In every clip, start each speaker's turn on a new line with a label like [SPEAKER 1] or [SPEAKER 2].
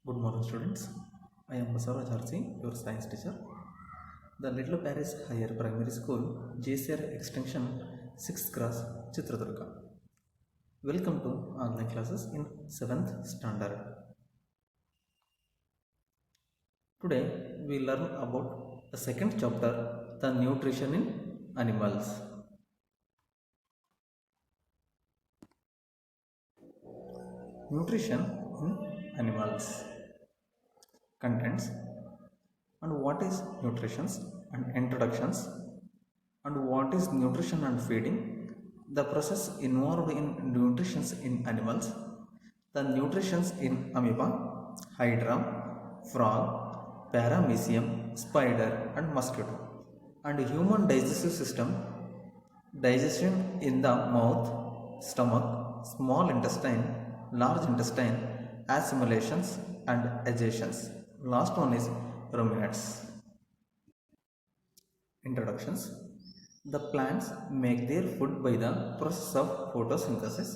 [SPEAKER 1] Good morning, students. I am Basavaraja R C, your science teacher. The Little Paris Higher Primary School, JCR Extension 6th class, Chitradurga. Welcome to online classes in 7th standard. Today we learn about the second chapter, the nutrition in animals. Nutrition in animals. Contents and what is nutrition and introductions and what is nutrition and feeding, the process involved in nutrition in animals, the nutrition in amoeba, hydra, frog, paramecium, spider and mosquito, and human digestive system, digestion in the mouth, stomach, small intestine, large intestine, assimilations and digestions. Last one is ruminants. Introductions. The plants make their food by the process of photosynthesis,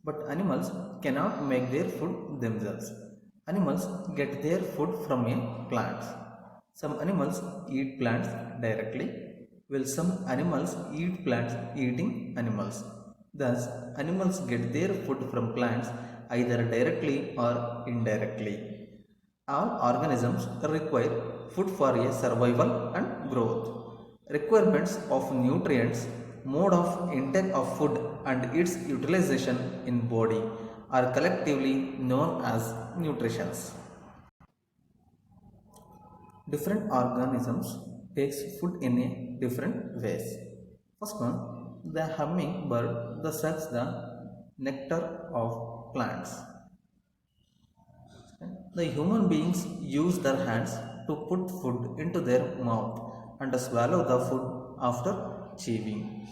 [SPEAKER 1] but animals cannot make their food themselves. Animals get their food from a plant. Some animals eat plants directly, while some animals eat plants eating animals. Thus, animals get their food from plants either directly or indirectly. All organisms require food for a survival and growth. Requirements of nutrients, mode of intake of food and its utilization in body are collectively known as nutrition. Different organisms takes food in a different ways. First one, the hummingbird sucks the nectar of plants. The human beings use their hands to put food into their mouth and swallow the food after chewing.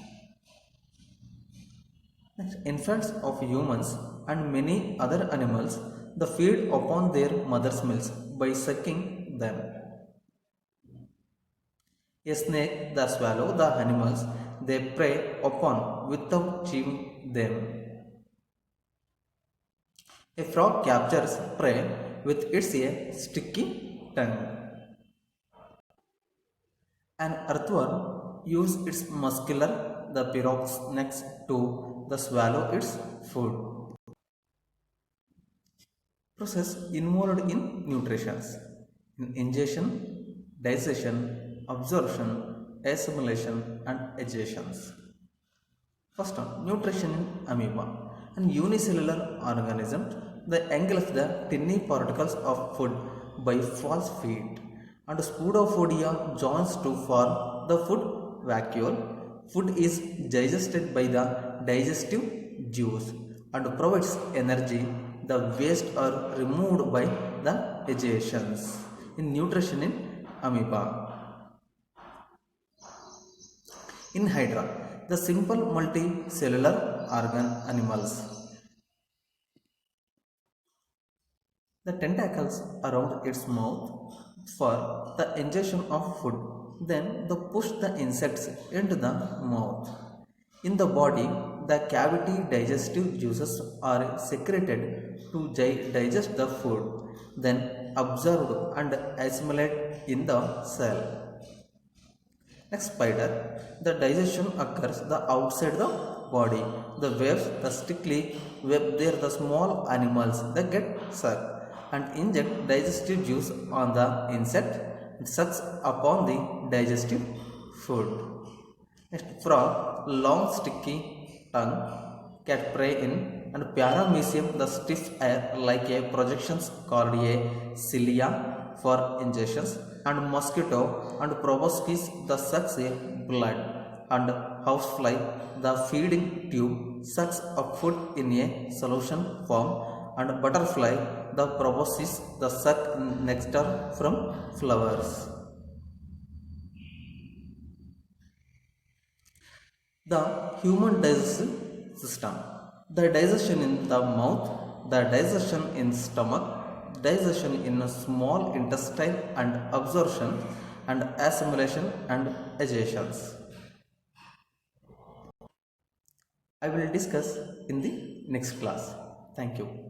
[SPEAKER 1] Infants of humans and many other animals feed upon their mother's milk by sucking them. A snake swallow the animals they prey upon without chewing them. A frog captures prey with its sticky tongue. An earthworm uses its muscular pyrognex to swallow its food. Process involved in nutrition: ingestion, digestion, absorption, assimilation and digestion. First one, nutrition in amoeba. An unicellular organism that engulfs the tiny particles of food by false feet, and spodopodia joins to form the food vacuole. Food is digested by the digestive juice and provides energy. The waste are removed by the digestions. In nutrition in amoeba. In hydra, the simple multicellular organ animals. The tentacles around its mouth for the ingestion of food, then they push the insects into the mouth. In the body, the cavity digestive juices are secreted to digest the food, then absorbed and assimilate in the cell. Next, spider. The digestion occurs outside the body. The webs strictly web there the small animals that get sucked and inject digestive juice on the insect. It sucks upon the digestive food. Next, frog. Long sticky tongue can prey in, and paramecium stiff air like a projections called a cilia for ingestions, and mosquito and proboscis sucks a blood, and housefly feeding tube sucks up food in a solution form, and butterfly proboscis suck nectar from flowers. The human digestive system. The digestion in the mouth, the digestion in stomach, digestion in a small intestine and absorption and assimilation and digestions. I will discuss in the next class. Thank you.